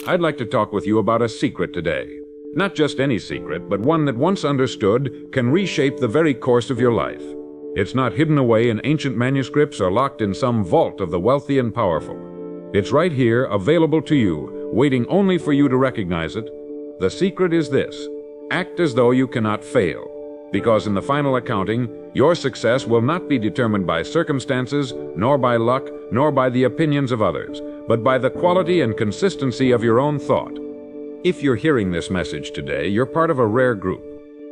I'd like to talk with you about a secret today. Not just any secret, but one that once understood can reshape the very course of your life. It's not hidden away in ancient manuscripts or locked in some vault of the wealthy and powerful. It's right here, available to you, waiting only for you to recognize it. The secret is this: act as though you cannot fail. Because in the final accounting, your success will not be determined by circumstances, nor by luck, nor by the opinions of others, but by the quality and consistency of your own thought. If you're hearing this message today, you're part of a rare group.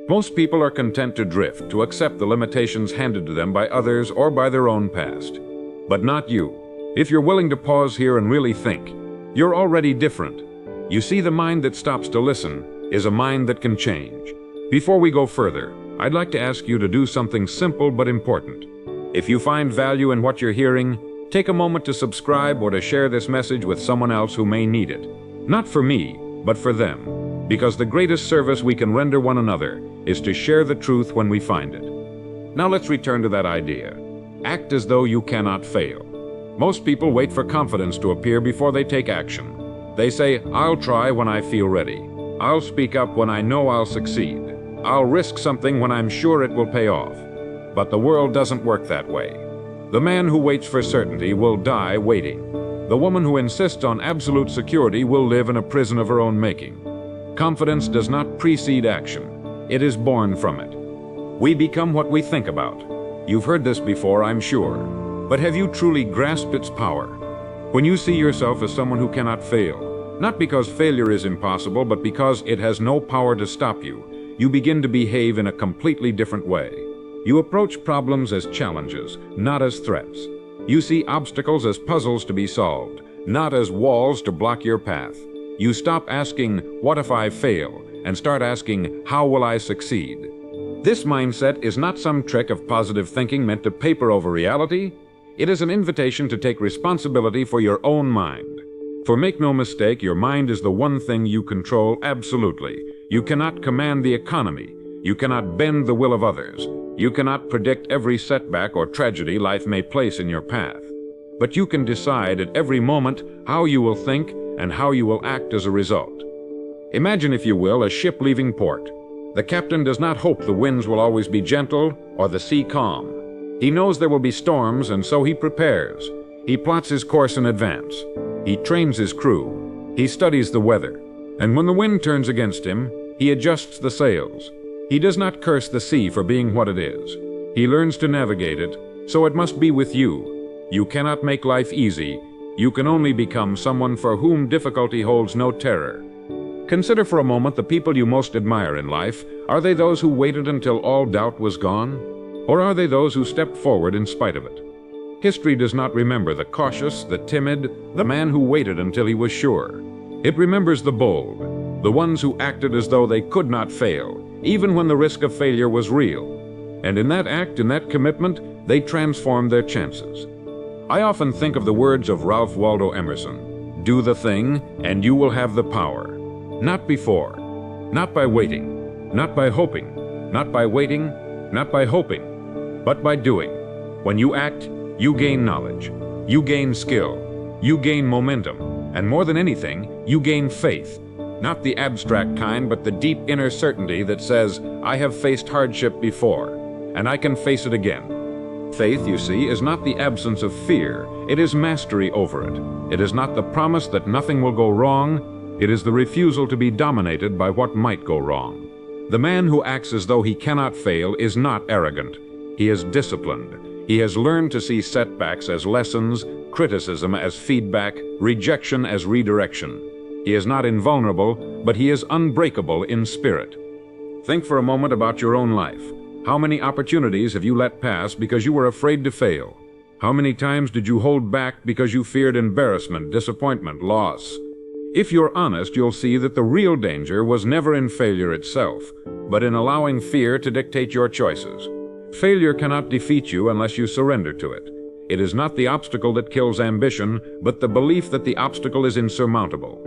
Most people are content to drift, to accept the limitations handed to them by others or by their own past. But not you. If you're willing to pause here and really think, you're already different. You see, the mind that stops to listen is a mind that can change. Before we go further, I'd like to ask you to do something simple but important. If you find value in what you're hearing, take a moment to subscribe or to share this message with someone else who may need it. Not for me, but for them. Because the greatest service we can render one another is to share the truth when we find it. Now let's return to that idea. Act as though you cannot fail. Most people wait for confidence to appear before they take action. They say, "I'll try when I feel ready. I'll speak up when I know I'll succeed. I'll risk something when I'm sure it will pay off." But the world doesn't work that way. The man who waits for certainty will die waiting. The woman who insists on absolute security will live in a prison of her own making. Confidence does not precede action. It is born from it. We become what we think about. You've heard this before, I'm sure. But have you truly grasped its power? When you see yourself as someone who cannot fail, not because failure is impossible, but because it has no power to stop you, you begin to behave in a completely different way. You approach problems as challenges, not as threats. You see obstacles as puzzles to be solved, not as walls to block your path. You stop asking, "What if I fail?" and start asking, "How will I succeed?" This mindset is not some trick of positive thinking meant to paper over reality. It is an invitation to take responsibility for your own mind. For make no mistake, your mind is the one thing you control absolutely. You cannot command the economy. You cannot bend the will of others. You cannot predict every setback or tragedy life may place in your path. But you can decide at every moment how you will think and how you will act as a result. Imagine, if you will, a ship leaving port. The captain does not hope the winds will always be gentle or the sea calm. He knows there will be storms, and so he prepares. He plots his course in advance. He trains his crew. He studies the weather. And when the wind turns against him, he adjusts the sails. He does not curse the sea for being what it is. He learns to navigate it, so it must be with you. You cannot make life easy. You can only become someone for whom difficulty holds no terror. Consider for a moment the people you most admire in life. Are they those who waited until all doubt was gone? Or are they those who stepped forward in spite of it? History does not remember the cautious, the timid, the man who waited until he was sure. It remembers the bold, the ones who acted as though they could not fail, even when the risk of failure was real. And in that act, in that commitment, they transformed their chances. I often think of the words of Ralph Waldo Emerson: "Do the thing, and you will have the power." Not before, not by waiting, not by hoping, not by waiting, not by hoping, but by doing. When you act, you gain knowledge, you gain skill, you gain momentum, and more than anything, you gain faith. Not the abstract kind, but the deep inner certainty that says, "I have faced hardship before, and I can face it again." Faith, you see, is not the absence of fear. It is mastery over it. It is not the promise that nothing will go wrong. It is the refusal to be dominated by what might go wrong. The man who acts as though he cannot fail is not arrogant. He is disciplined. He has learned to see setbacks as lessons, criticism as feedback, rejection as redirection. He is not invulnerable, but he is unbreakable in spirit. Think for a moment about your own life. How many opportunities have you let pass because you were afraid to fail? How many times did you hold back because you feared embarrassment, disappointment, loss? If you're honest, you'll see that the real danger was never in failure itself, but in allowing fear to dictate your choices. Failure cannot defeat you unless you surrender to it. It is not the obstacle that kills ambition, but the belief that the obstacle is insurmountable.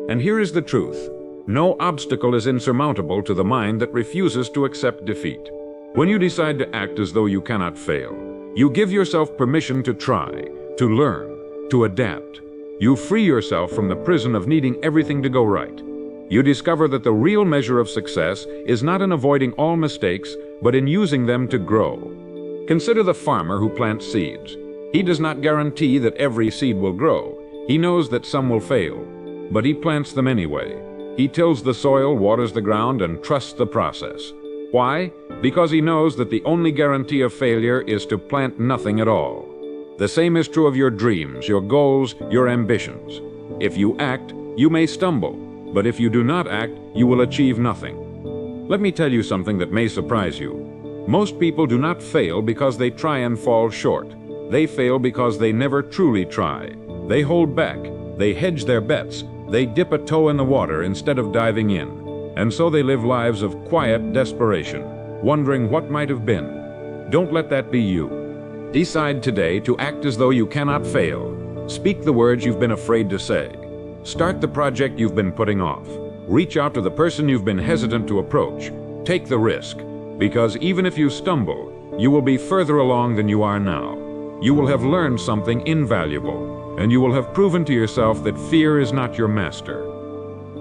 And here is the truth. No obstacle is insurmountable to the mind that refuses to accept defeat. When you decide to act as though you cannot fail, you give yourself permission to try, to learn, to adapt. You free yourself from the prison of needing everything to go right. You discover that the real measure of success is not in avoiding all mistakes, but in using them to grow. Consider the farmer who plants seeds. He does not guarantee that every seed will grow. He knows that some will fail, but he plants them anyway. He tills the soil, waters the ground, and trusts the process. Why? Because he knows that the only guarantee of failure is to plant nothing at all. The same is true of your dreams, your goals, your ambitions. If you act, you may stumble, but if you do not act, you will achieve nothing. Let me tell you something that may surprise you. Most people do not fail because they try and fall short. They fail because they never truly try. They hold back, they hedge their bets, they dip a toe in the water instead of diving in. And so they live lives of quiet desperation, wondering what might have been. Don't let that be you. Decide today to act as though you cannot fail. Speak the words you've been afraid to say. Start the project you've been putting off. Reach out to the person you've been hesitant to approach. Take the risk, because even if you stumble, you will be further along than you are now. You will have learned something invaluable, and you will have proven to yourself that fear is not your master.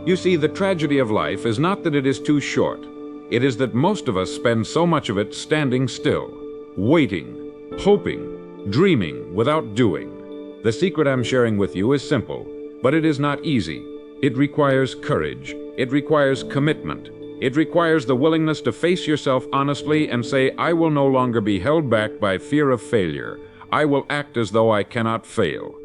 You see, the tragedy of life is not that it is too short. It is that most of us spend so much of it standing still, waiting, hoping, dreaming without doing. The secret I'm sharing with you is simple, but it is not easy. It requires courage. It requires commitment. It requires the willingness to face yourself honestly and say, I will no longer be held back by fear of failure. I will act as though I cannot fail.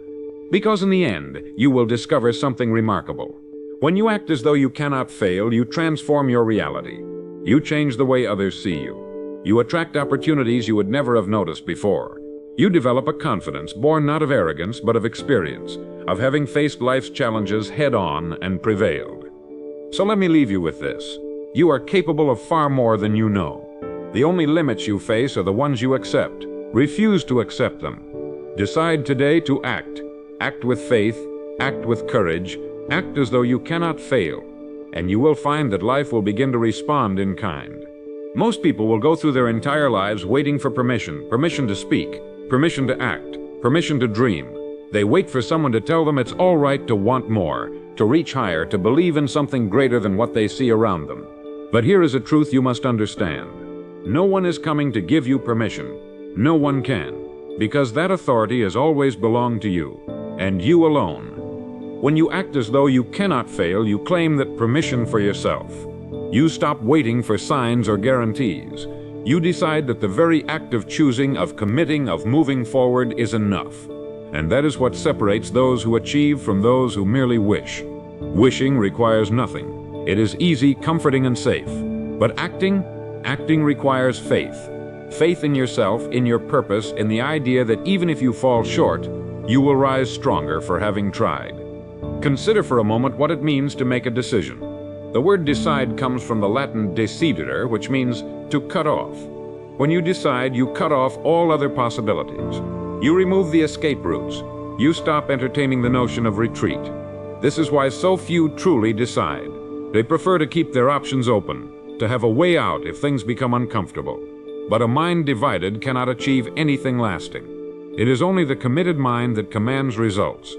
Because in the end, you will discover something remarkable. When you act as though you cannot fail, you transform your reality. You change the way others see you. You attract opportunities you would never have noticed before. You develop a confidence born not of arrogance but of experience, of having faced life's challenges head-on and prevailed. So let me leave you with this. You are capable of far more than you know. The only limits you face are the ones you accept. Refuse to accept them. Decide today to act. Act with faith, act with courage, act as though you cannot fail, and you will find that life will begin to respond in kind. Most people will go through their entire lives waiting for permission to speak, permission to act, permission to dream. They wait for someone to tell them it's all right to want more, to reach higher, to believe in something greater than what they see around them. But here is a truth you must understand. No one is coming to give you permission. No one can, because that authority has always belonged to you, and you alone. When you act as though you cannot fail, you claim that permission for yourself. You stop waiting for signs or guarantees. You decide that the very act of choosing, of committing, of moving forward is enough. And that is what separates those who achieve from those who merely wish. Wishing requires nothing. It is easy, comforting, and safe. But acting requires faith. Faith in yourself, in your purpose, in the idea that even if you fall short, you will rise stronger for having tried. Consider for a moment what it means to make a decision. The word decide comes from the Latin decidere, which means to cut off. When you decide, you cut off all other possibilities. You remove the escape routes. You stop entertaining the notion of retreat. This is why so few truly decide. They prefer to keep their options open, to have a way out if things become uncomfortable. But a mind divided cannot achieve anything lasting. It is only the committed mind that commands results.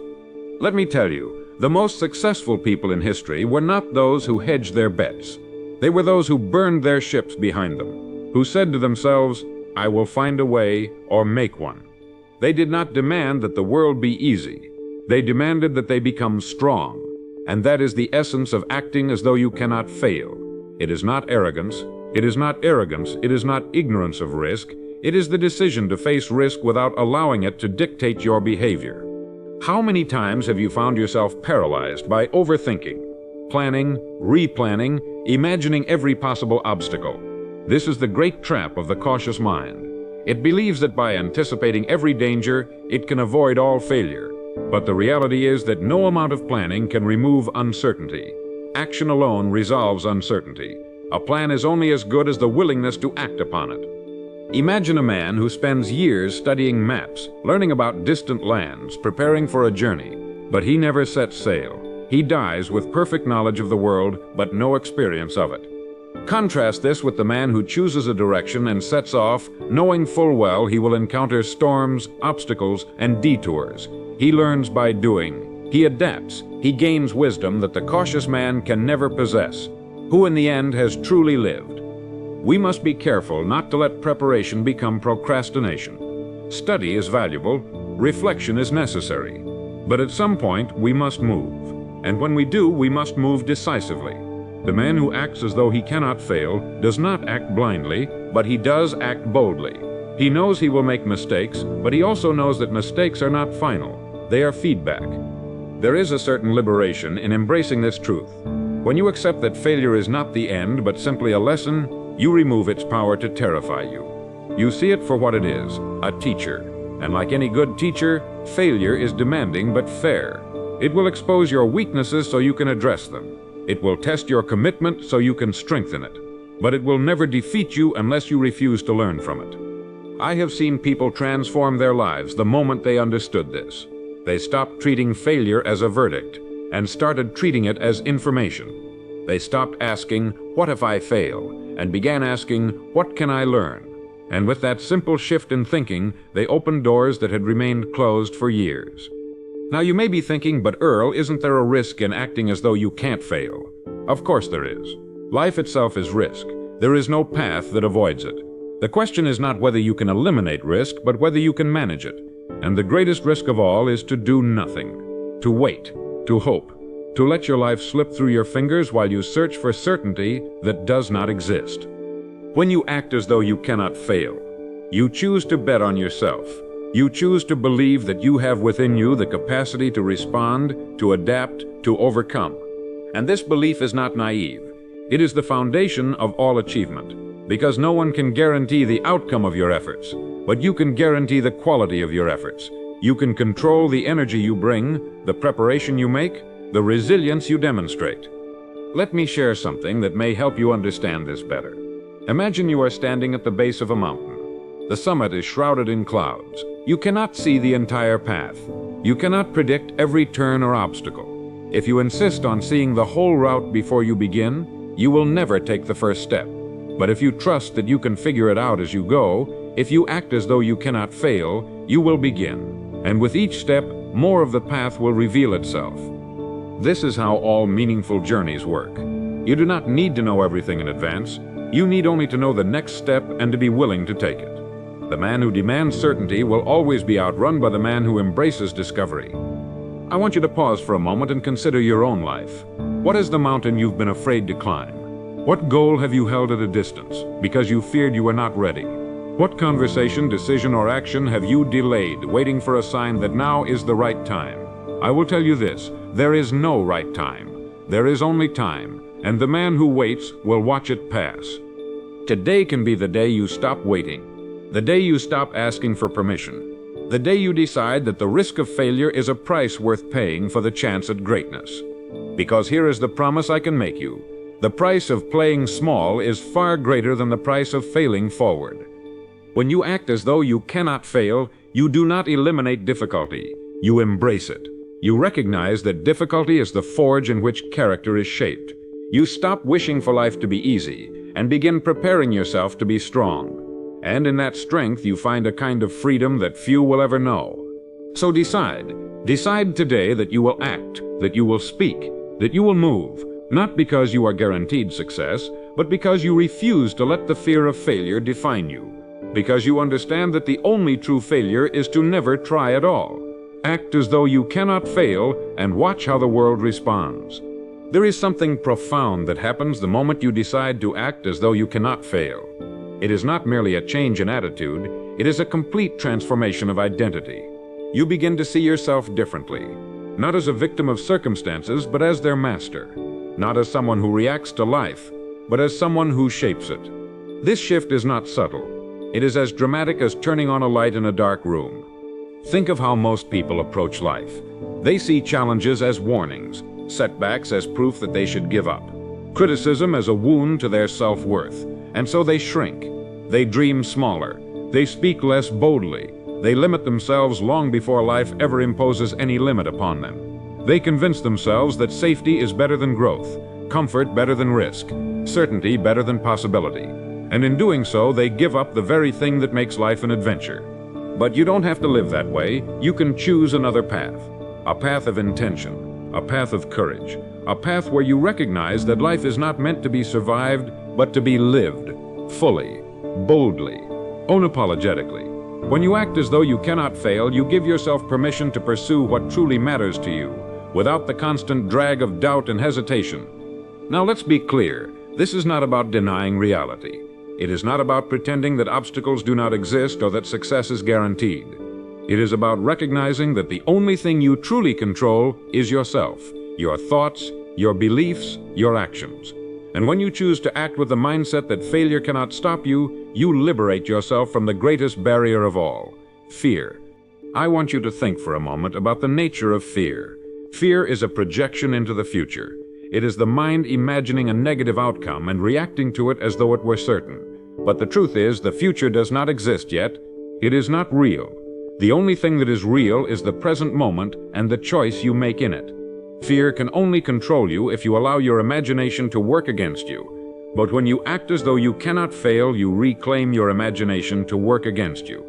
Let me tell you, the most successful people in history were not those who hedged their bets. They were those who burned their ships behind them, who said to themselves, I will find a way or make one. They did not demand that the world be easy. They demanded that they become strong. And that is the essence of acting as though you cannot fail. It is not arrogance. It is not arrogance. It is not ignorance of risk. It is the decision to face risk without allowing it to dictate your behavior. How many times have you found yourself paralyzed by overthinking, planning, replanning, imagining every possible obstacle? This is the great trap of the cautious mind. It believes that by anticipating every danger, it can avoid all failure. But the reality is that no amount of planning can remove uncertainty. Action alone resolves uncertainty. A plan is only as good as the willingness to act upon it. Imagine a man who spends years studying maps, learning about distant lands, preparing for a journey, but he never sets sail. He dies with perfect knowledge of the world, but no experience of it. Contrast this with the man who chooses a direction and sets off, knowing full well he will encounter storms, obstacles, and detours. He learns by doing. He adapts, he gains wisdom that the cautious man can never possess, who in the end has truly lived. We must be careful not to let preparation become procrastination. Study is valuable, reflection is necessary, but at some point we must move. And when we do, we must move decisively. The man who acts as though he cannot fail does not act blindly, but he does act boldly. He knows he will make mistakes, but he also knows that mistakes are not final. They are feedback. There is a certain liberation in embracing this truth. When you accept that failure is not the end, but simply a lesson, you remove its power to terrify you. You see it for what it is, a teacher. And like any good teacher, failure is demanding but fair. It will expose your weaknesses so you can address them. It will test your commitment so you can strengthen it. But it will never defeat you unless you refuse to learn from it. I have seen people transform their lives the moment they understood this. They stopped treating failure as a verdict and started treating it as information. They stopped asking, "What if I fail?" and began asking, "What can I learn?" And with that simple shift in thinking, they opened doors that had remained closed for years. Now you may be thinking, but Earl, isn't there a risk in acting as though you can't fail? Of course there is. Life itself is risk. There is no path that avoids it. The question is not whether you can eliminate risk, but whether you can manage it. And the greatest risk of all is to do nothing, to wait, to hope, to let your life slip through your fingers while you search for certainty that does not exist. When you act as though you cannot fail, you choose to bet on yourself. You choose to believe that you have within you the capacity to respond, to adapt, to overcome. And this belief is not naive. It is the foundation of all achievement, because no one can guarantee the outcome of your efforts, but you can guarantee the quality of your efforts. You can control the energy you bring, the preparation you make, the resilience you demonstrate. Let me share something that may help you understand this better. Imagine you are standing at the base of a mountain. The summit is shrouded in clouds. You cannot see the entire path. You cannot predict every turn or obstacle. If you insist on seeing the whole route before you begin, you will never take the first step. But if you trust that you can figure it out as you go, if you act as though you cannot fail, you will begin. And with each step, more of the path will reveal itself. This is how all meaningful journeys work. You do not need to know everything in advance. You need only to know the next step and to be willing to take it. The man who demands certainty will always be outrun by the man who embraces discovery. I want you to pause for a moment and consider your own life. What is the mountain you've been afraid to climb? What goal have you held at a distance because you feared you were not ready? What conversation, decision, or action have you delayed, waiting for a sign that now is the right time? I will tell you this, there is no right time. There is only time, and the man who waits will watch it pass. Today can be the day you stop waiting, the day you stop asking for permission, the day you decide that the risk of failure is a price worth paying for the chance at greatness. Because here is the promise I can make you. The price of playing small is far greater than the price of failing forward. When you act as though you cannot fail, you do not eliminate difficulty. You embrace it. You recognize that difficulty is the forge in which character is shaped. You stop wishing for life to be easy and begin preparing yourself to be strong. And in that strength you find a kind of freedom that few will ever know. So decide. Decide today that you will act, that you will speak, that you will move, not because you are guaranteed success, but because you refuse to let the fear of failure define you. Because you understand that the only true failure is to never try at all. Act as though you cannot fail and watch how the world responds. There is something profound that happens the moment you decide to act as though you cannot fail. It is not merely a change in attitude, it is a complete transformation of identity. You begin to see yourself differently, not as a victim of circumstances, but as their master. Not as someone who reacts to life, but as someone who shapes it. This shift is not subtle. It is as dramatic as turning on a light in a dark room. Think of how most people approach life. They see challenges as warnings, setbacks as proof that they should give up, criticism as a wound to their self-worth, and so they shrink. They dream smaller. They speak less boldly. They limit themselves long before life ever imposes any limit upon them. They convince themselves that safety is better than growth, comfort better than risk, certainty better than possibility. And in doing so, they give up the very thing that makes life an adventure. But you don't have to live that way. You can choose another path. a path of intention, a path of courage, a path where you recognize that life is not meant to be survived, but to be lived, fully, boldly, unapologetically. When you act as though you cannot fail, you give yourself permission to pursue what truly matters to you, without the constant drag of doubt and hesitation. Now let's be clear, this is not about denying reality. It is not about pretending that obstacles do not exist or that success is guaranteed. It is about recognizing that the only thing you truly control is yourself, your thoughts, your beliefs, your actions. And when you choose to act with the mindset that failure cannot stop you, you liberate yourself from the greatest barrier of all, fear. I want you to think for a moment about the nature of fear. Fear is a projection into the future. It is the mind imagining a negative outcome and reacting to it as though it were certain. But the truth is, the future does not exist yet. It is not real. The only thing that is real is the present moment and the choice you make in it. Fear can only control you if you allow your imagination to work against you. But when you act as though you cannot fail, you reclaim your imagination to work against you.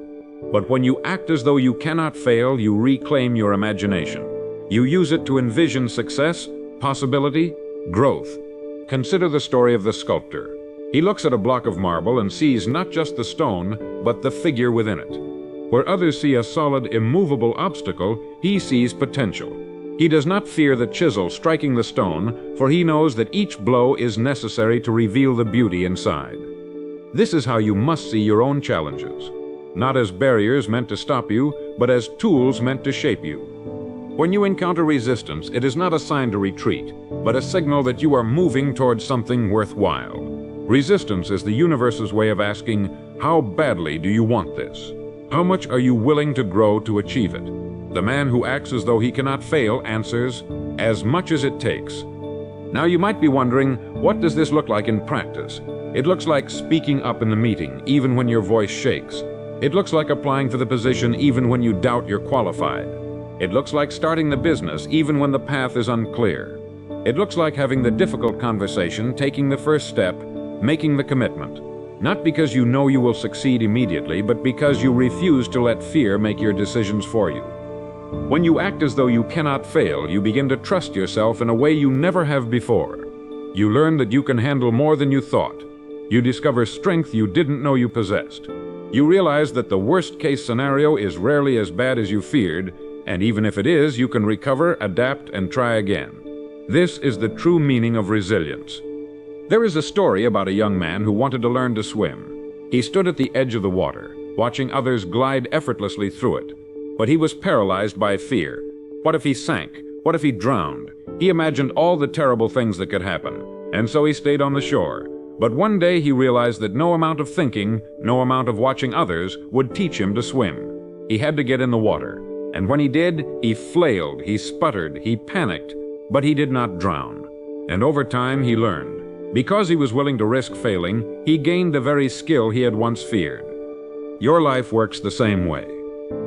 But when you act as though you cannot fail, you reclaim your imagination. You use it to envision success, possibility, growth. Consider the story of the sculptor. He looks at a block of marble and sees not just the stone, but the figure within it. Where others see a solid, immovable obstacle, he sees potential. He does not fear the chisel striking the stone, for he knows that each blow is necessary to reveal the beauty inside. This is how you must see your own challenges. Not as barriers meant to stop you, but as tools meant to shape you. When you encounter resistance, it is not a sign to retreat, but a signal that you are moving towards something worthwhile. Resistance is the universe's way of asking, how badly do you want this? How much are you willing to grow to achieve it? The man who acts as though he cannot fail answers, as much as it takes. Now you might be wondering, what does this look like in practice? It looks like speaking up in the meeting, even when your voice shakes. It looks like applying for the position even when you doubt you're qualified. It looks like starting the business even when the path is unclear. It looks like having the difficult conversation, taking the first step, making the commitment. Not because you know you will succeed immediately, but because you refuse to let fear make your decisions for you. When you act as though you cannot fail, you begin to trust yourself in a way you never have before. You learn that you can handle more than you thought. You discover strength you didn't know you possessed. You realize that the worst-case scenario is rarely as bad as you feared, and even if it is, you can recover, adapt, and try again. This is the true meaning of resilience. There is a story about a young man who wanted to learn to swim. He stood at the edge of the water, watching others glide effortlessly through it. But he was paralyzed by fear. What if he sank? What if he drowned? He imagined all the terrible things that could happen, and so he stayed on the shore. But one day he realized that no amount of thinking, no amount of watching others would teach him to swim. He had to get in the water. And when he did, he flailed, he sputtered, he panicked, but he did not drown. And over time he learned. Because he was willing to risk failing, he gained the very skill he had once feared. Your life works the same way.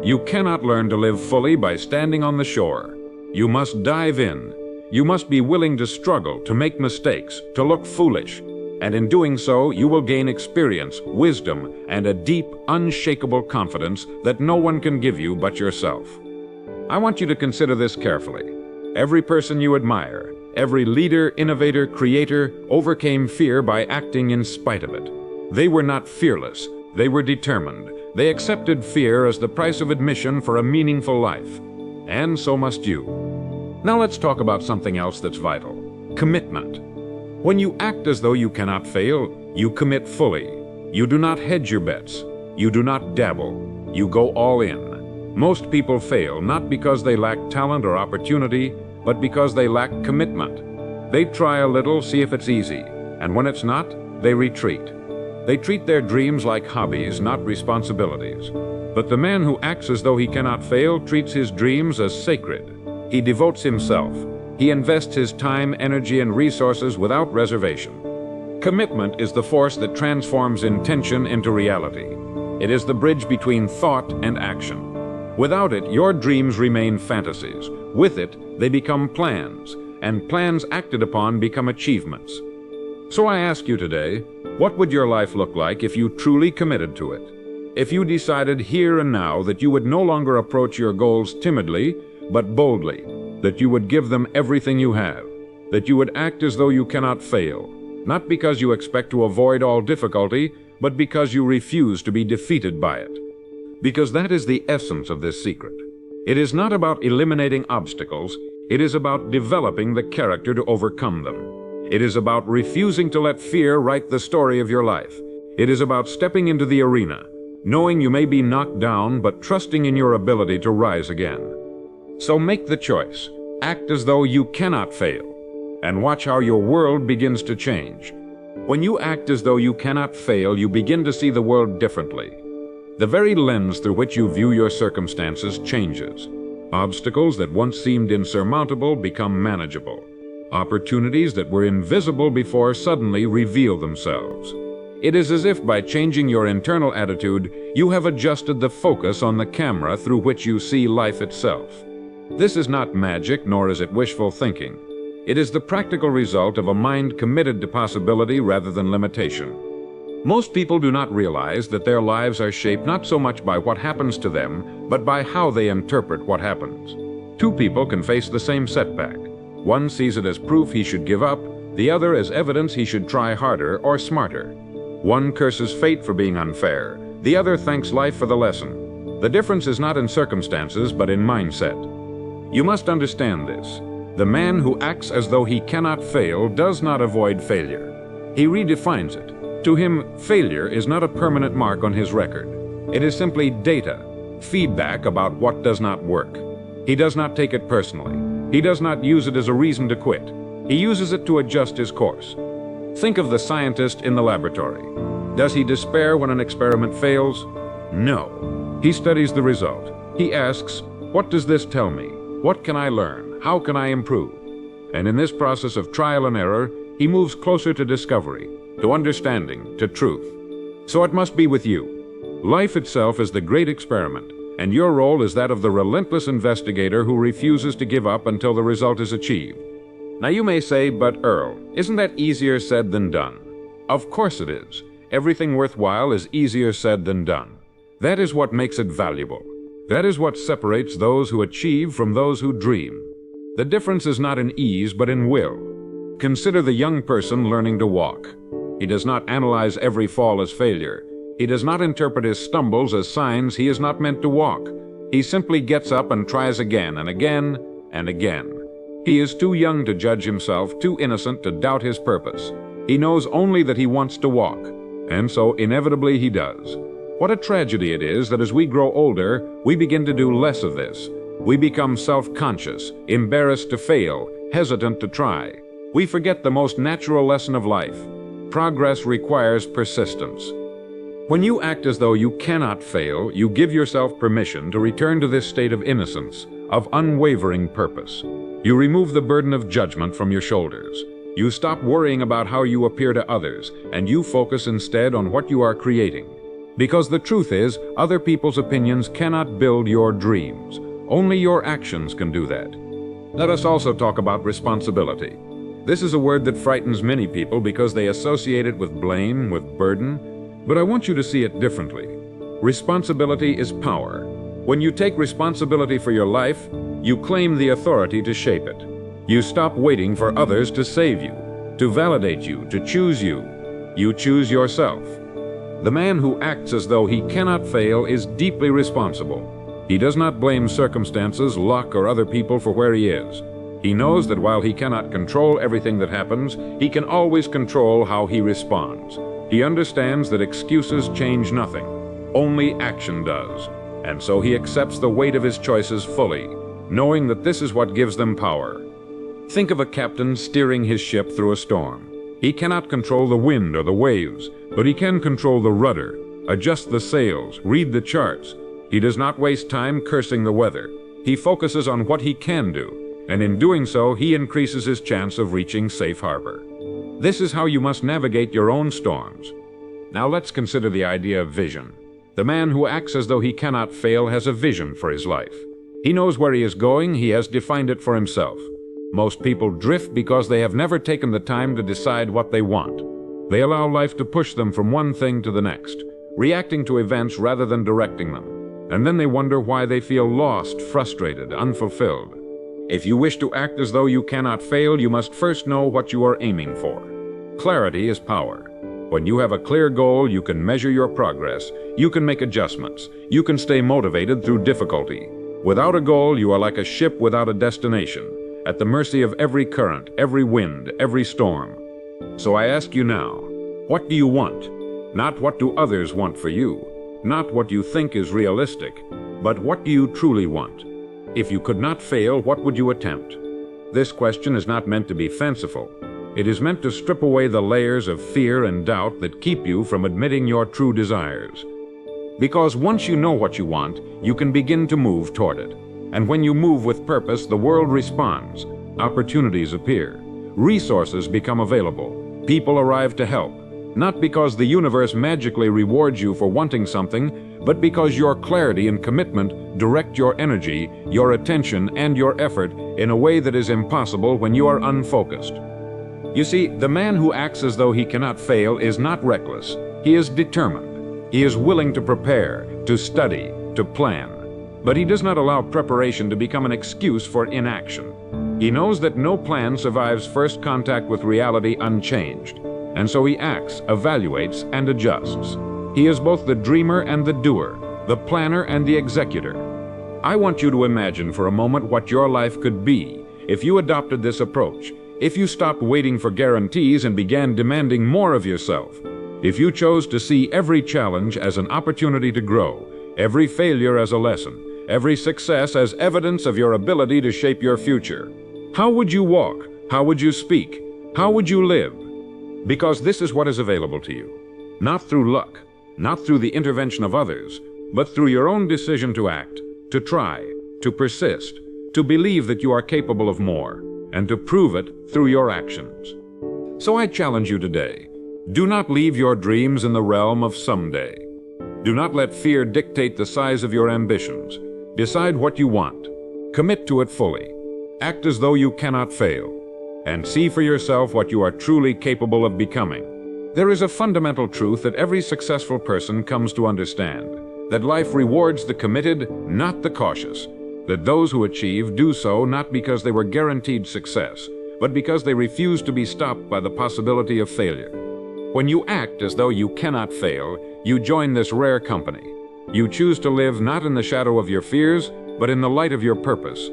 You cannot learn to live fully by standing on the shore. You must dive in. You must be willing to struggle, to make mistakes, to look foolish. And in doing so, you will gain experience, wisdom, and a deep, unshakable confidence that no one can give you but yourself. I want you to consider this carefully. Every person you admire, every leader, innovator, creator, overcame fear by acting in spite of it. They were not fearless. They were determined. They accepted fear as the price of admission for a meaningful life. And so must you. Now let's talk about something else that's vital. Commitment. When you act as though you cannot fail, you commit fully. You do not hedge your bets. You do not dabble. You go all in. Most people fail not because they lack talent or opportunity, but because they lack commitment. They try a little, see if it's easy, and when it's not, they retreat. They treat their dreams like hobbies, not responsibilities. But the man who acts as though he cannot fail treats his dreams as sacred. He devotes himself. He invests his time, energy, and resources without reservation. Commitment is the force that transforms intention into reality. It is the bridge between thought and action. Without it, your dreams remain fantasies. With it, they become plans, and plans acted upon become achievements. So I ask you today, what would your life look like if you truly committed to it? If you decided here and now that you would no longer approach your goals timidly, but boldly, that you would give them everything you have, that you would act as though you cannot fail, not because you expect to avoid all difficulty, but because you refuse to be defeated by it. Because that is the essence of this secret. It is not about eliminating obstacles, it is about developing the character to overcome them. It is about refusing to let fear write the story of your life. It is about stepping into the arena, knowing you may be knocked down, but trusting in your ability to rise again. So make the choice. Act as though you cannot fail, and watch how your world begins to change. When you act as though you cannot fail, you begin to see the world differently. The very lens through which you view your circumstances changes. Obstacles that once seemed insurmountable become manageable. Opportunities that were invisible before suddenly reveal themselves. It is as if by changing your internal attitude, you have adjusted the focus on the camera through which you see life itself. This is not magic, nor is it wishful thinking. It is the practical result of a mind committed to possibility rather than limitation. Most people do not realize that their lives are shaped not so much by what happens to them, but by how they interpret what happens. Two people can face the same setback. One sees it as proof he should give up, the other as evidence he should try harder or smarter. One curses fate for being unfair, the other thanks life for the lesson. The difference is not in circumstances, but in mindset. You must understand this. The man who acts as though he cannot fail does not avoid failure. He redefines it. To him, failure is not a permanent mark on his record. It is simply data, feedback about what does not work. He does not take it personally. He does not use it as a reason to quit. He uses it to adjust his course. Think of the scientist in the laboratory. Does he despair when an experiment fails? No. He studies the result. He asks, what does this tell me? What can I learn? How can I improve? And in this process of trial and error, he moves closer to discovery, to understanding, to truth. So it must be with you. Life itself is the great experiment, and your role is that of the relentless investigator who refuses to give up until the result is achieved. Now you may say, but Earl, isn't that easier said than done? Of course it is. Everything worthwhile is easier said than done. That is what makes it valuable. That is what separates those who achieve from those who dream. The difference is not in ease, but in will. Consider the young person learning to walk. He does not analyze every fall as failure. He does not interpret his stumbles as signs he is not meant to walk. He simply gets up and tries again and again and again. He is too young to judge himself, too innocent to doubt his purpose. He knows only that he wants to walk, and so inevitably he does. What a tragedy it is that as we grow older, we begin to do less of this. We become self-conscious, embarrassed to fail, hesitant to try. We forget the most natural lesson of life. Progress requires persistence. When you act as though you cannot fail, you give yourself permission to return to this state of innocence, of unwavering purpose. You remove the burden of judgment from your shoulders. You stop worrying about how you appear to others, and you focus instead on what you are creating. Because the truth is, other people's opinions cannot build your dreams. Only your actions can do that. Let us also talk about responsibility. This is a word that frightens many people because they associate it with blame, with burden, but I want you to see it differently. Responsibility is power. When you take responsibility for your life, you claim the authority to shape it. You stop waiting for others to save you, to validate you, to choose you. You choose yourself. The man who acts as though he cannot fail is deeply responsible. He does not blame circumstances, luck, or other people for where he is. He knows that while he cannot control everything that happens, he can always control how he responds. He understands that excuses change nothing. Only action does. And so he accepts the weight of his choices fully, knowing that this is what gives them power. Think of a captain steering his ship through a storm. He cannot control the wind or the waves, but he can control the rudder, adjust the sails, read the charts. He does not waste time cursing the weather. He focuses on what he can do, and in doing so, he increases his chance of reaching safe harbor. This is how you must navigate your own storms. Now let's consider the idea of vision. The man who acts as though he cannot fail has a vision for his life. He knows where he is going, he has defined it for himself. Most people drift because they have never taken the time to decide what they want. They allow life to push them from one thing to the next, reacting to events rather than directing them. and then they wonder why they feel lost, frustrated, unfulfilled. If you wish to act as though you cannot fail, you must first know what you are aiming for. Clarity is power. When you have a clear goal, you can measure your progress, you can make adjustments, you can stay motivated through difficulty. Without a goal, you are like a ship without a destination, at the mercy of every current, every wind, every storm. So I ask you now, what do you want? Not what do others want for you, not what you think is realistic, but what do you truly want? If you could not fail, what would you attempt? This question is not meant to be fanciful. It is meant to strip away the layers of fear and doubt that keep you from admitting your true desires. Because once you know what you want, you can begin to move toward it. And when you move with purpose, the world responds. Opportunities appear. Resources become available. People arrive to help. Not because the universe magically rewards you for wanting something, but because your clarity and commitment direct your energy, your attention, and your effort in a way that is impossible when you are unfocused. You see, the man who acts as though he cannot fail is not reckless. He is determined. He is willing to prepare, to study, to plan. But he does not allow preparation to become an excuse for inaction. He knows that no plan survives first contact with reality unchanged. And so he acts, evaluates, and adjusts. He is both the dreamer and the doer, the planner and the executor. I want you to imagine for a moment what your life could be if you adopted this approach, if you stopped waiting for guarantees and began demanding more of yourself, if you chose to see every challenge as an opportunity to grow, every failure as a lesson, every success as evidence of your ability to shape your future. How would you walk? How would you speak? How would you live? Because this is what is available to you. Not through luck, not through the intervention of others, but through your own decision to act, to try, to persist, to believe that you are capable of more, and to prove it through your actions. So I challenge you today, do not leave your dreams in the realm of someday. Do not let fear dictate the size of your ambitions. Decide what you want. Commit to it fully. Act as though you cannot fail. And see for yourself what you are truly capable of becoming. There is a fundamental truth that every successful person comes to understand, that life rewards the committed, not the cautious, that those who achieve do so not because they were guaranteed success, but because they refuse to be stopped by the possibility of failure. When you act as though you cannot fail, you join this rare company. You choose to live not in the shadow of your fears, but in the light of your purpose.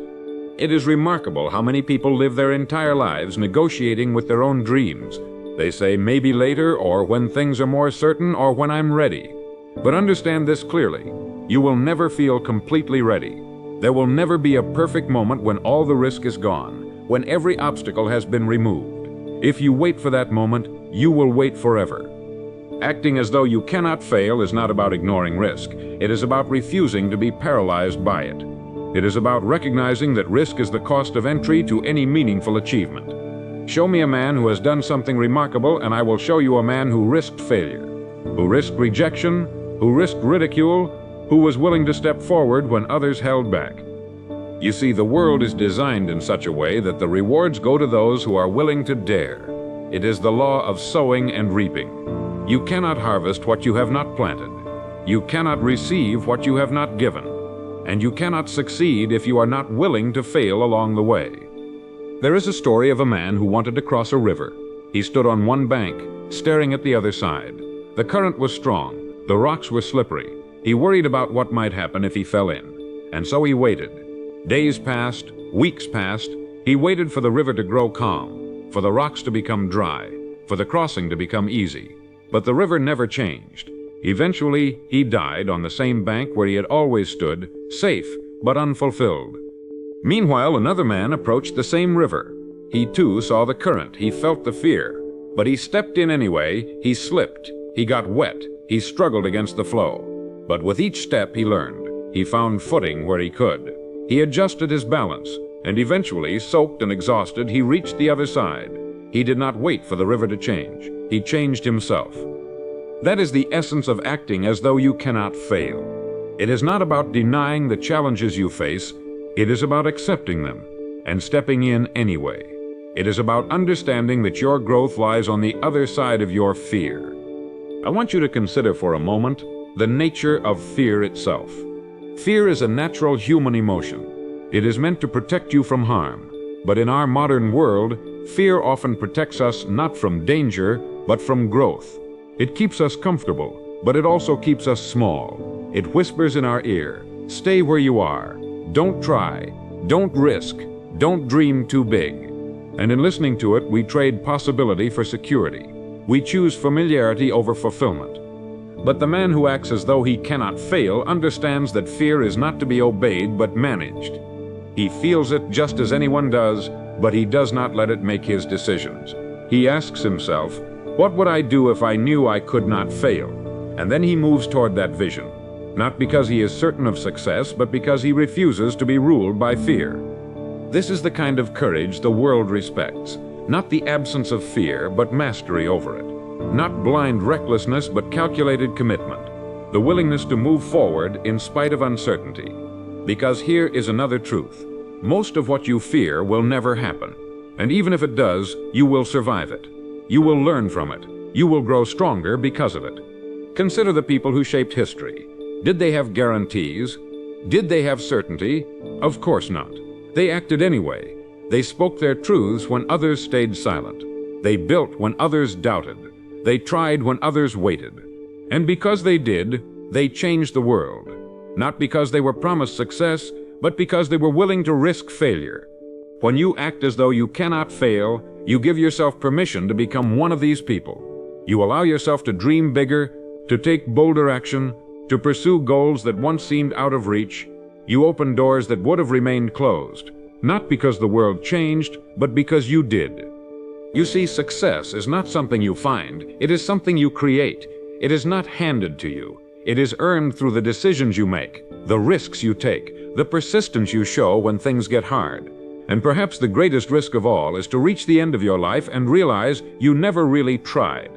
It is remarkable how many people live their entire lives negotiating with their own dreams. They say maybe later, or when things are more certain, or when I'm ready. But understand this clearly. You will never feel completely ready. There will never be a perfect moment when all the risk is gone, when every obstacle has been removed. If you wait for that moment, you will wait forever. Acting as though you cannot fail is not about ignoring risk. It is about refusing to be paralyzed by it. It is about recognizing that risk is the cost of entry to any meaningful achievement. Show me a man who has done something remarkable, and I will show you a man who risked failure, who risked rejection, who risked ridicule, who was willing to step forward when others held back. You see, the world is designed in such a way that the rewards go to those who are willing to dare. It is the law of sowing and reaping. You cannot harvest what you have not planted. You cannot receive what you have not given. And you cannot succeed if you are not willing to fail along the way. There is a story of a man who wanted to cross a river. He stood on one bank, staring at the other side. The current was strong. The rocks were slippery. He worried about what might happen if he fell in. And so he waited. Days passed, weeks passed. He waited for the river to grow calm, for the rocks to become dry, for the crossing to become easy. But the river never changed. Eventually, he died on the same bank where he had always stood, safe but unfulfilled. Meanwhile, another man approached the same river. He too saw the current, he felt the fear. But he stepped in anyway, he slipped, he got wet, he struggled against the flow. But with each step he learned. He found footing where he could. He adjusted his balance, and eventually, soaked and exhausted, he reached the other side. He did not wait for the river to change. He changed himself. That is the essence of acting as though you cannot fail. It is not about denying the challenges you face. It is about accepting them and stepping in anyway. It is about understanding that your growth lies on the other side of your fear. I want you to consider for a moment the nature of fear itself. Fear is a natural human emotion. It is meant to protect you from harm. But in our modern world, fear often protects us not from danger, but from growth. It keeps us comfortable, but it also keeps us small. It whispers in our ear, "Stay where you are. Don't try. Don't risk. Don't dream too big." And in listening to it, we trade possibility for security. We choose familiarity over fulfillment. But the man who acts as though he cannot fail understands that fear is not to be obeyed but managed. He feels it just as anyone does, but he does not let it make his decisions. He asks himself, "What would I do if I knew I could not fail?" And then he moves toward that vision, not because he is certain of success, but because he refuses to be ruled by fear. This is the kind of courage the world respects, not the absence of fear, but mastery over it. Not blind recklessness, but calculated commitment. The willingness to move forward in spite of uncertainty. Because here is another truth. Most of what you fear will never happen. And even if it does, you will survive it. You will learn from it. You will grow stronger because of it. Consider the people who shaped history. Did they have guarantees? Did they have certainty? Of course not. They acted anyway. They spoke their truths when others stayed silent. They built when others doubted. They tried when others waited. And because they did, they changed the world. Not because they were promised success, but because they were willing to risk failure. When you act as though you cannot fail, you give yourself permission to become one of these people. You allow yourself to dream bigger, to take bolder action, to pursue goals that once seemed out of reach. You open doors that would have remained closed, not because the world changed, but because you did. You see, success is not something you find, it is something you create. It is not handed to you. It is earned through the decisions you make, the risks you take, the persistence you show when things get hard. And perhaps the greatest risk of all is to reach the end of your life and realize you never really tried.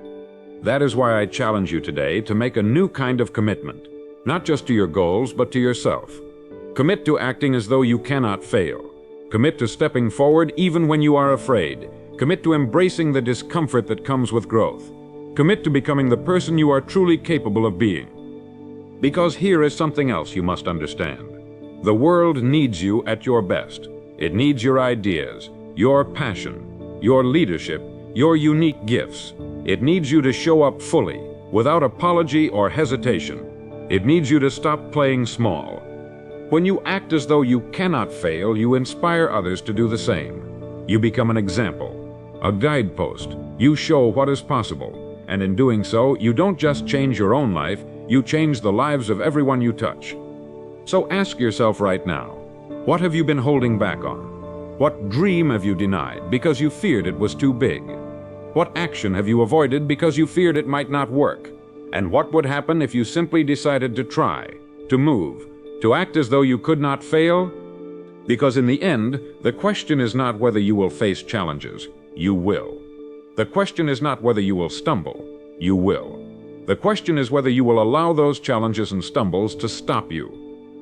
That is why I challenge you today to make a new kind of commitment, not just to your goals, but to yourself. Commit to acting as though you cannot fail. Commit to stepping forward even when you are afraid. Commit to embracing the discomfort that comes with growth. Commit to becoming the person you are truly capable of being. Because here is something else you must understand. The world needs you at your best. It needs your ideas, your passion, your leadership, your unique gifts. It needs you to show up fully, without apology or hesitation. It needs you to stop playing small. When you act as though you cannot fail, you inspire others to do the same. You become an example, a guidepost. You show what is possible. And in doing so, you don't just change your own life, you change the lives of everyone you touch. So ask yourself right now, what have you been holding back on? What dream have you denied because you feared it was too big? What action have you avoided because you feared it might not work? And what would happen if you simply decided to try, to move, to act as though you could not fail? Because in the end, the question is not whether you will face challenges. You will. The question is not whether you will stumble. You will. The question is whether you will allow those challenges and stumbles to stop you,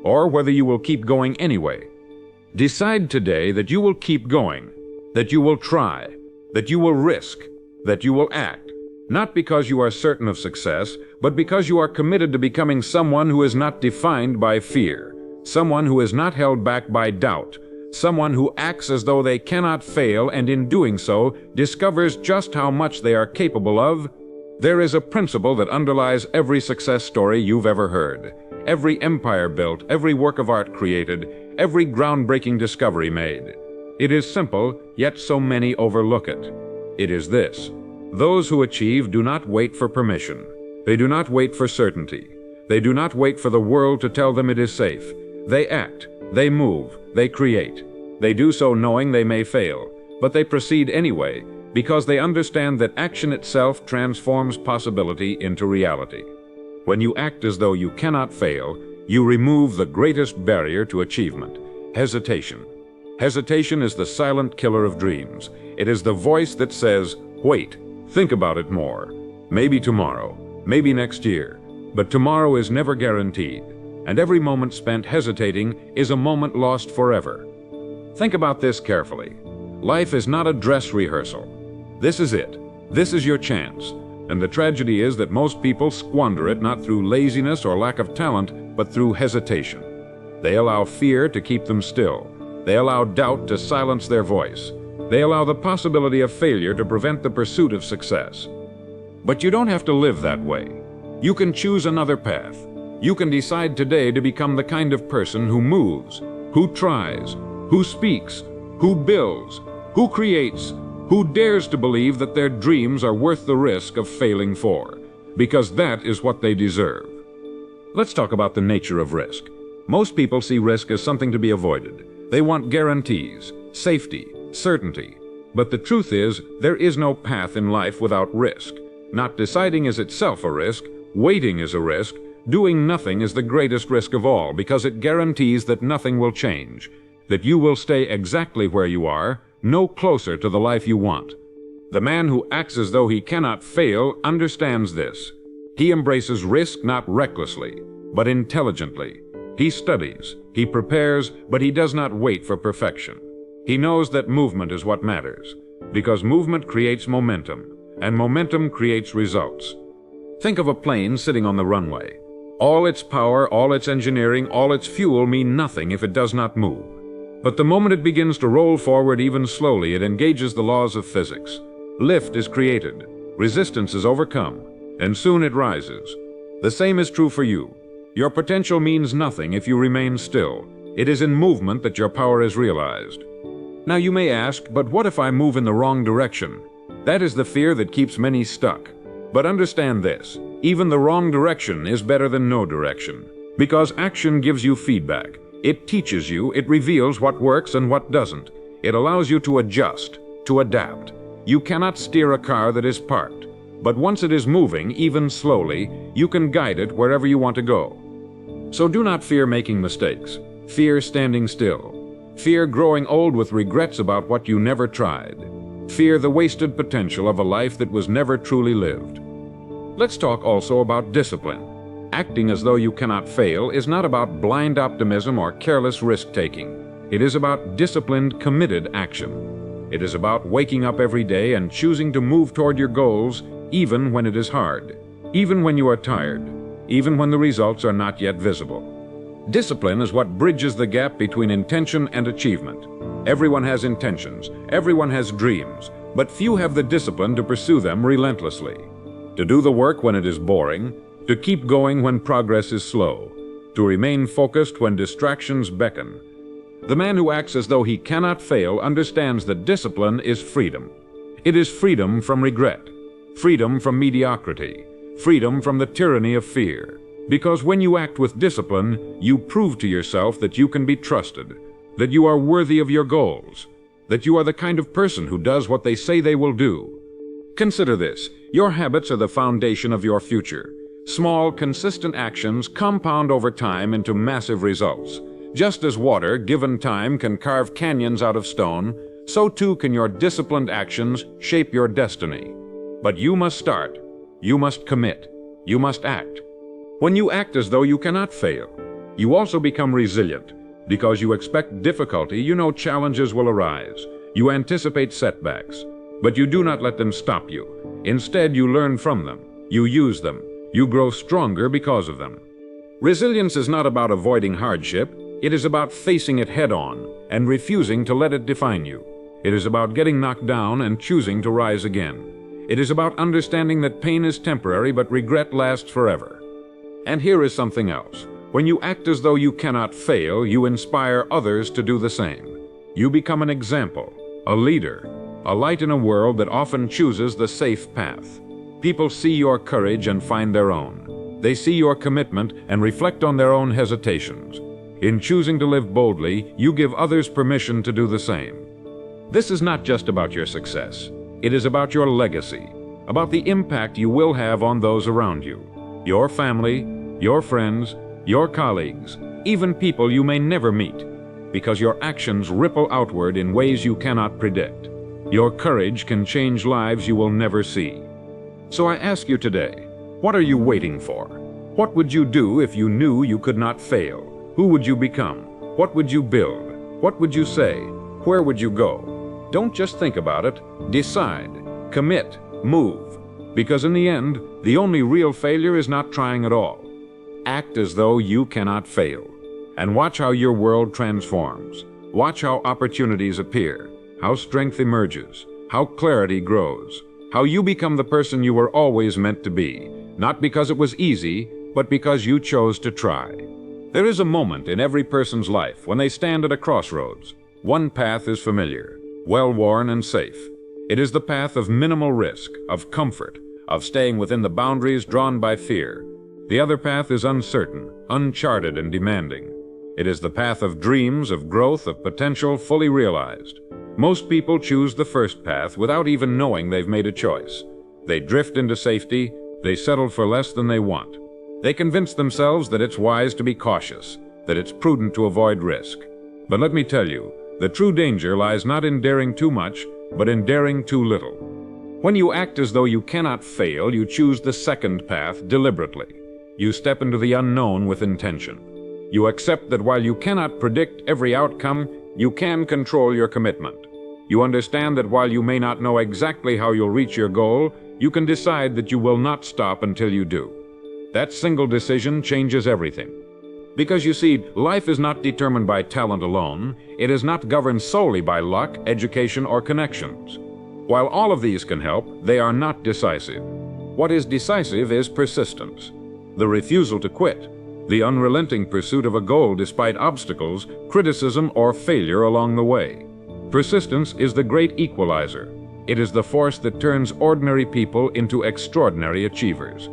or whether you will keep going anyway. Decide today that you will keep going, that you will try, that you will risk, that you will act, not because you are certain of success, but because you are committed to becoming someone who is not defined by fear, someone who is not held back by doubt, someone who acts as though they cannot fail and in doing so discovers just how much they are capable of. There is a principle that underlies every success story you've ever heard, every empire built, every work of art created, every groundbreaking discovery made. It is simple, yet so many overlook it. It is this: those who achieve do not wait for permission. They do not wait for certainty. They do not wait for the world to tell them it is safe. They act, they move, they create. They do so knowing they may fail, but they proceed anyway, because they understand that action itself transforms possibility into reality. When you act as though you cannot fail, you remove the greatest barrier to achievement: hesitation. Hesitation is the silent killer of dreams. It is the voice that says, "Wait, think about it more. Maybe tomorrow, maybe next year." But tomorrow is never guaranteed, and every moment spent hesitating is a moment lost forever. Think about this carefully. Life is not a dress rehearsal. This is it. This is your chance. And the tragedy is that most people squander it not through laziness or lack of talent, but through hesitation. They allow fear to keep them still. They allow doubt to silence their voice. They allow the possibility of failure to prevent the pursuit of success. But you don't have to live that way. You can choose another path. You can decide today to become the kind of person who moves, who tries, who speaks, who builds, who creates, who dares to believe that their dreams are worth the risk of failing for, because that is what they deserve. Let's talk about the nature of risk. Most people see risk as something to be avoided. They want guarantees, safety, certainty. But the truth is, there is no path in life without risk. Not deciding is itself a risk, waiting is a risk, doing nothing is the greatest risk of all because it guarantees that nothing will change, that you will stay exactly where you are, no closer to the life you want. The man who acts as though he cannot fail understands this. He embraces risk not recklessly, but intelligently. He studies, he prepares, but he does not wait for perfection. He knows that movement is what matters, because movement creates momentum, and momentum creates results. Think of a plane sitting on the runway. All its power, all its engineering, all its fuel mean nothing if it does not move. But the moment it begins to roll forward even slowly, it engages the laws of physics. Lift is created, resistance is overcome, and soon it rises. The same is true for you. Your potential means nothing if you remain still. It is in movement that your power is realized. Now you may ask, but what if I move in the wrong direction? That is the fear that keeps many stuck. But understand this, even the wrong direction is better than no direction, because action gives you feedback. It teaches you, it reveals what works and what doesn't. It allows you to adjust, to adapt. You cannot steer a car that is parked, but once it is moving, even slowly, you can guide it wherever you want to go. So do not fear making mistakes. Fear standing still. Fear growing old with regrets about what you never tried. Fear the wasted potential of a life that was never truly lived. Let's talk also about discipline. Acting as though you cannot fail is not about blind optimism or careless risk-taking. It is about disciplined, committed action. It is about waking up every day and choosing to move toward your goals even when it is hard, even when you are tired, even when the results are not yet visible. Discipline is what bridges the gap between intention and achievement. Everyone has intentions, everyone has dreams, but few have the discipline to pursue them relentlessly. To do the work when it is boring, to keep going when progress is slow, to remain focused when distractions beckon. The man who acts as though he cannot fail understands that discipline is freedom. It is freedom from regret, freedom from mediocrity, freedom from the tyranny of fear. Because when you act with discipline, you prove to yourself that you can be trusted, that you are worthy of your goals, that you are the kind of person who does what they say they will do. Consider this, your habits are the foundation of your future. Small, consistent actions compound over time into massive results. Just as water, given time, can carve canyons out of stone, so too can your disciplined actions shape your destiny. But you must start. You must commit. You must act. When you act as though you cannot fail, you also become resilient. Because you expect difficulty, you know challenges will arise. You anticipate setbacks, but you do not let them stop you. Instead, you learn from them. You use them. You grow stronger because of them. Resilience is not about avoiding hardship. It is about facing it head-on and refusing to let it define you. It is about getting knocked down and choosing to rise again. It is about understanding that pain is temporary, but regret lasts forever. And here is something else. When you act as though you cannot fail, you inspire others to do the same. You become an example, a leader, a light in a world that often chooses the safe path. People see your courage and find their own. They see your commitment and reflect on their own hesitations. In choosing to live boldly, you give others permission to do the same. This is not just about your success. It is about your legacy, about the impact you will have on those around you, your family, your friends, your colleagues, even people you may never meet, because your actions ripple outward in ways you cannot predict. Your courage can change lives you will never see. So I ask you today, what are you waiting for? What would you do if you knew you could not fail? Who would you become? What would you build? What would you say? Where would you go? Don't just think about it. Decide, commit, move. Because in the end, the only real failure is not trying at all. Act as though you cannot fail. and watch how your world transforms. Watch how opportunities appear, how strength emerges, how clarity grows, how you become the person you were always meant to be, not because it was easy, but because you chose to try. There is a moment in every person's life when they stand at a crossroads. One path is familiar, well-worn and safe. It is the path of minimal risk, of comfort, of staying within the boundaries drawn by fear. The other path is uncertain, uncharted and demanding. It is the path of dreams, of growth, of potential fully realized. Most people choose the first path without even knowing they've made a choice. They drift into safety, they settle for less than they want. They convince themselves that it's wise to be cautious, that it's prudent to avoid risk. But let me tell you, the true danger lies not in daring too much, but in daring too little. When you act as though you cannot fail, you choose the second path deliberately. You step into the unknown with intention. You accept that while you cannot predict every outcome, you can control your commitment. You understand that while you may not know exactly how you'll reach your goal, you can decide that you will not stop until you do. That single decision changes everything. Because you see, life is not determined by talent alone. It is not governed solely by luck, education, or connections. While all of these can help, they are not decisive. What is decisive is persistence, the refusal to quit, the unrelenting pursuit of a goal despite obstacles, criticism, or failure along the way. Persistence is the great equalizer. It is the force that turns ordinary people into extraordinary achievers.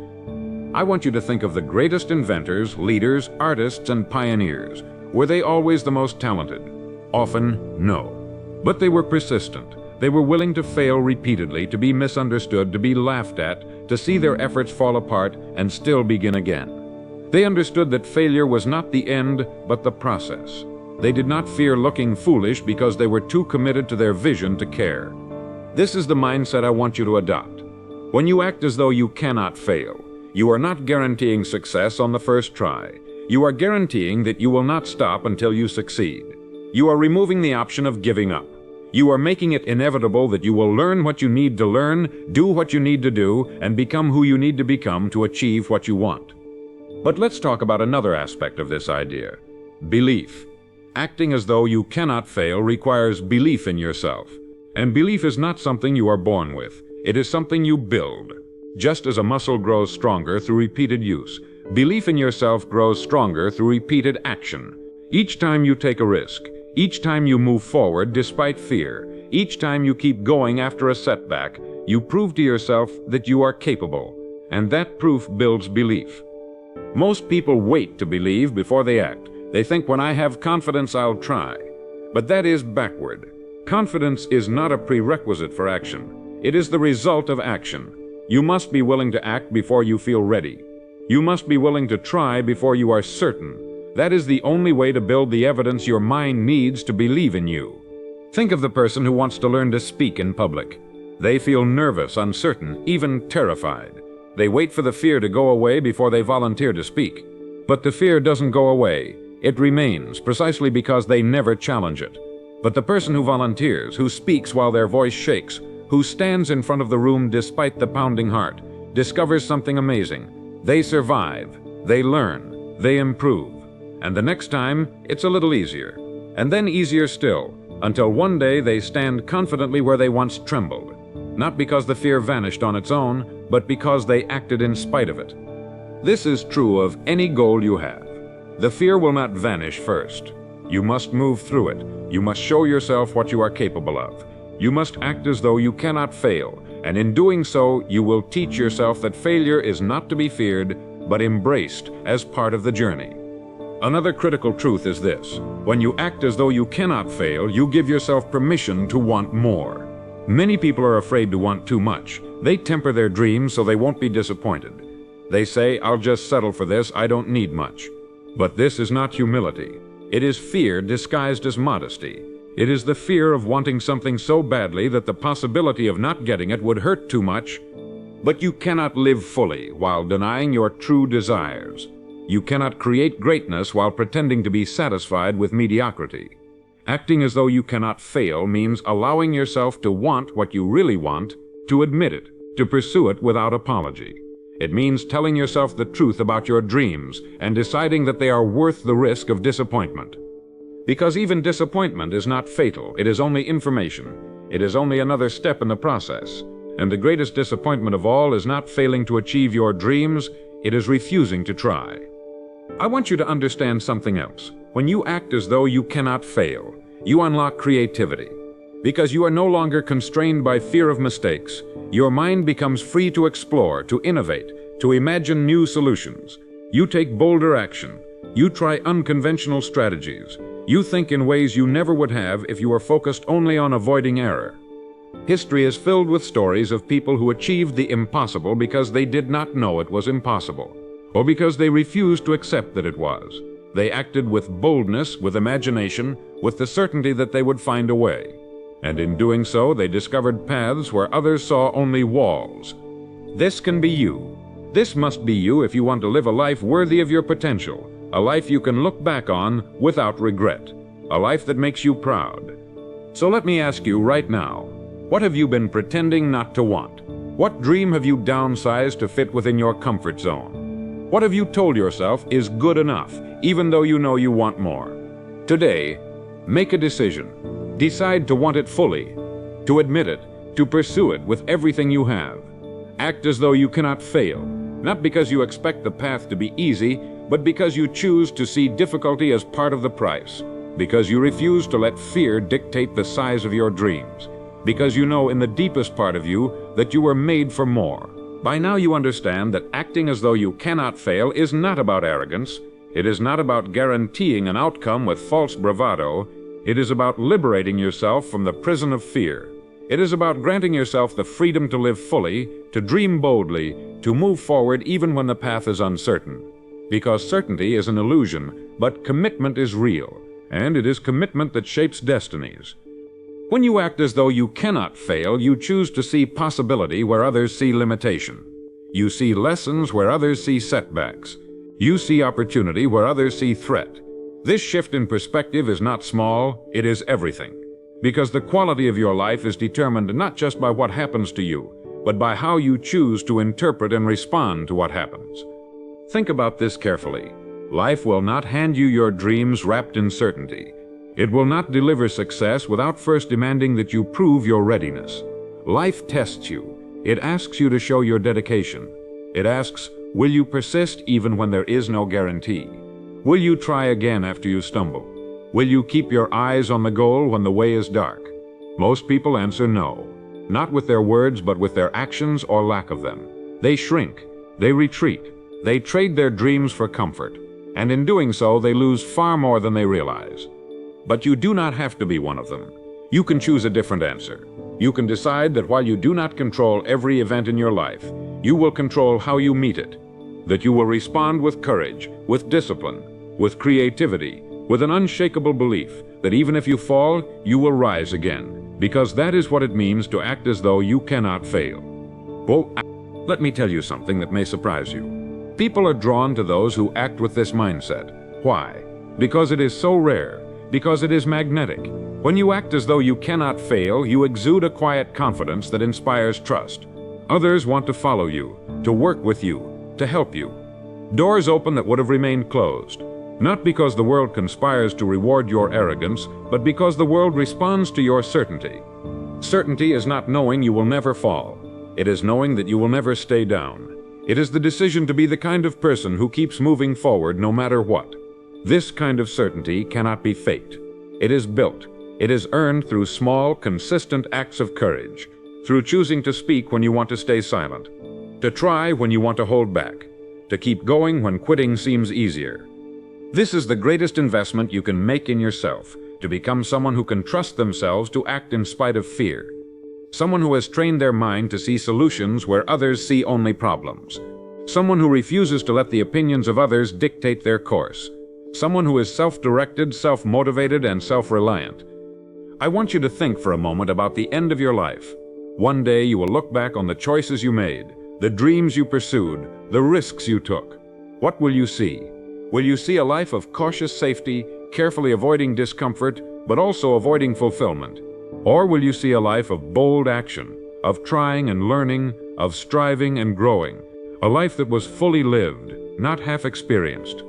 I want you to think of the greatest inventors, leaders, artists, and pioneers. Were they always the most talented? Often, no. But they were persistent. They were willing to fail repeatedly, to be misunderstood, to be laughed at, to see their efforts fall apart and still begin again. They understood that failure was not the end, but the process. They did not fear looking foolish because they were too committed to their vision to care. This is the mindset I want you to adopt. When you act as though you cannot fail, you are not guaranteeing success on the first try. You are guaranteeing that you will not stop until you succeed. You are removing the option of giving up. You are making it inevitable that you will learn what you need to learn, do what you need to do, and become who you need to become to achieve what you want. But let's talk about another aspect of this idea: belief. Acting as though you cannot fail requires belief in yourself. And belief is not something you are born with. It is something you build. Just as a muscle grows stronger through repeated use, belief in yourself grows stronger through repeated action. Each time you take a risk, each time you move forward despite fear, each time you keep going after a setback, you prove to yourself that you are capable, and that proof builds belief. Most people wait to believe before they act. They think, when I have confidence, I'll try. But that is backward. Confidence is not a prerequisite for action. It is the result of action. You must be willing to act before you feel ready. You must be willing to try before you are certain. That is the only way to build the evidence your mind needs to believe in you. Think of the person who wants to learn to speak in public. They feel nervous, uncertain, even terrified. They wait for the fear to go away before they volunteer to speak. But the fear doesn't go away. It remains, precisely because they never challenge it. But the person who volunteers, who speaks while their voice shakes, who stands in front of the room despite the pounding heart, discovers something amazing. They survive, they learn, they improve. And the next time, it's a little easier. And then easier still, until one day they stand confidently where they once trembled. Not because the fear vanished on its own, but because they acted in spite of it. This is true of any goal you have. The fear will not vanish first. You must move through it. You must show yourself what you are capable of. You must act as though you cannot fail, and in doing so, you will teach yourself that failure is not to be feared, but embraced as part of the journey. Another critical truth is this: when you act as though you cannot fail, you give yourself permission to want more. Many people are afraid to want too much. They temper their dreams so they won't be disappointed. They say, I'll just settle for this, I don't need much. But this is not humility. It is fear disguised as modesty. It is the fear of wanting something so badly that the possibility of not getting it would hurt too much. But you cannot live fully while denying your true desires. You cannot create greatness while pretending to be satisfied with mediocrity. Acting as though you cannot fail means allowing yourself to want what you really want, to admit it, to pursue it without apology. It means telling yourself the truth about your dreams and deciding that they are worth the risk of disappointment. Because even disappointment is not fatal, it is only information. It is only another step in the process. And the greatest disappointment of all is not failing to achieve your dreams, it is refusing to try. I want you to understand something else. When you act as though you cannot fail, you unlock creativity. Because you are no longer constrained by fear of mistakes, your mind becomes free to explore, to innovate, to imagine new solutions. You take bolder action. You try unconventional strategies. You think in ways you never would have if you were focused only on avoiding error. History is filled with stories of people who achieved the impossible because they did not know it was impossible, or because they refused to accept that it was. They acted with boldness, with imagination, with the certainty that they would find a way. And in doing so, they discovered paths where others saw only walls. This can be you. This must be you if you want to live a life worthy of your potential, a life you can look back on without regret, a life that makes you proud. So let me ask you right now, what have you been pretending not to want? What dream have you downsized to fit within your comfort zone? What have you told yourself is good enough, even though you know you want more? Today, make a decision. Decide to want it fully, to admit it, to pursue it with everything you have. Act as though you cannot fail, not because you expect the path to be easy, but because you choose to see difficulty as part of the price, because you refuse to let fear dictate the size of your dreams, because you know in the deepest part of you that you were made for more. By now you understand that acting as though you cannot fail is not about arrogance. It is not about guaranteeing an outcome with false bravado. It is about liberating yourself from the prison of fear. It is about granting yourself the freedom to live fully, to dream boldly, to move forward even when the path is uncertain. Because certainty is an illusion, but commitment is real, and it is commitment that shapes destinies. When you act as though you cannot fail, you choose to see possibility where others see limitation. You see lessons where others see setbacks. You see opportunity where others see threat. This shift in perspective is not small, it is everything. Because the quality of your life is determined not just by what happens to you, but by how you choose to interpret and respond to what happens. Think about this carefully. Life will not hand you your dreams wrapped in certainty. It will not deliver success without first demanding that you prove your readiness. Life tests you. It asks you to show your dedication. It asks, will you persist even when there is no guarantee? Will you try again after you stumble? Will you keep your eyes on the goal when the way is dark? Most people answer no, not with their words but with their actions or lack of them. They shrink, they retreat, they trade their dreams for comfort, and in doing so they lose far more than they realize. But you do not have to be one of them. You can choose a different answer. You can decide that while you do not control every event in your life, you will control how you meet it, that you will respond with courage, with discipline, with creativity, with an unshakable belief that even if you fall, you will rise again, because that is what it means to act as though you cannot fail. Well, let me tell you something that may surprise you. People are drawn to those who act with this mindset. Why? Because it is so rare, because it is magnetic. When you act as though you cannot fail, you exude a quiet confidence that inspires trust. Others want to follow you, to work with you, to help you. Doors open that would have remained closed. Not because the world conspires to reward your arrogance, but because the world responds to your certainty. Certainty is not knowing you will never fall. It is knowing that you will never stay down. It is the decision to be the kind of person who keeps moving forward no matter what. This kind of certainty cannot be faked. It is built. It is earned through small, consistent acts of courage, through choosing to speak when you want to stay silent, to try when you want to hold back, to keep going when quitting seems easier. This is the greatest investment you can make in yourself, to become someone who can trust themselves to act in spite of fear. Someone who has trained their mind to see solutions where others see only problems. Someone who refuses to let the opinions of others dictate their course. Someone who is self-directed, self-motivated, and self-reliant. I want you to think for a moment about the end of your life. One day you will look back on the choices you made, the dreams you pursued, the risks you took. What will you see? Will you see a life of cautious safety, carefully avoiding discomfort, but also avoiding fulfillment? Or will you see a life of bold action, of trying and learning, of striving and growing, a life that was fully lived, not half experienced.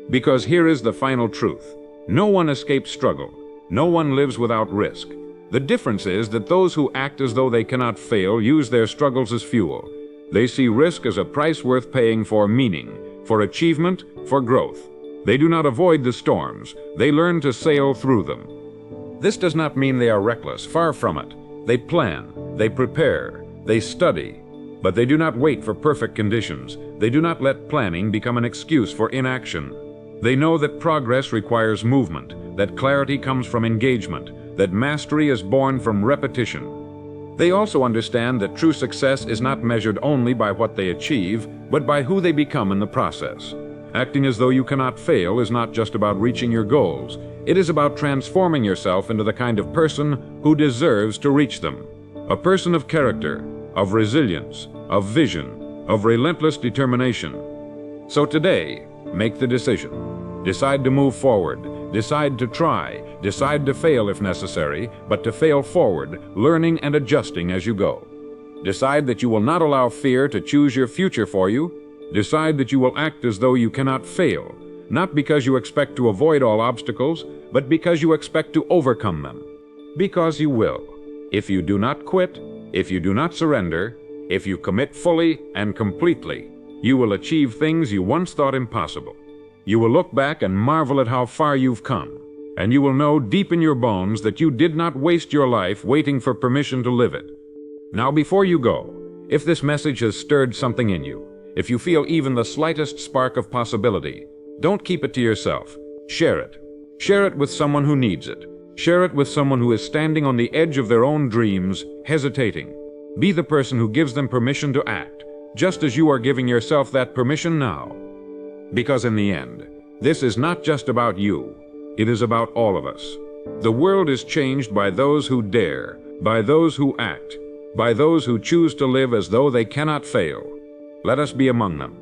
Because here is the final truth. No one escapes struggle. No one lives without risk. The difference is that those who act as though they cannot fail use their struggles as fuel. They see risk as a price worth paying for meaning, for achievement, for growth. They do not avoid the storms. They learn to sail through them. This does not mean they are reckless, far from it. They plan, they prepare, they study, but they do not wait for perfect conditions. They do not let planning become an excuse for inaction. They know that progress requires movement, that clarity comes from engagement, that mastery is born from repetition. They also understand that true success is not measured only by what they achieve, but by who they become in the process. Acting as though you cannot fail is not just about reaching your goals. It is about transforming yourself into the kind of person who deserves to reach them. A person of character, of resilience, of vision, of relentless determination. So today, make the decision. Decide to move forward. Decide to try. Decide to fail if necessary, but to fail forward, learning and adjusting as you go. Decide that you will not allow fear to choose your future for you. Decide that you will act as though you cannot fail, not because you expect to avoid all obstacles, but because you expect to overcome them. Because you will. If you do not quit, if you do not surrender, if you commit fully and completely, you will achieve things you once thought impossible. You will look back and marvel at how far you've come, and you will know deep in your bones that you did not waste your life waiting for permission to live it. Now, before you go, if this message has stirred something in you, if you feel even the slightest spark of possibility, don't keep it to yourself. Share it. Share it with someone who needs it. Share it with someone who is standing on the edge of their own dreams, hesitating. Be the person who gives them permission to act, just as you are giving yourself that permission now. Because in the end, this is not just about you. It is about all of us. The world is changed by those who dare, by those who act, by those who choose to live as though they cannot fail. Let us be among them.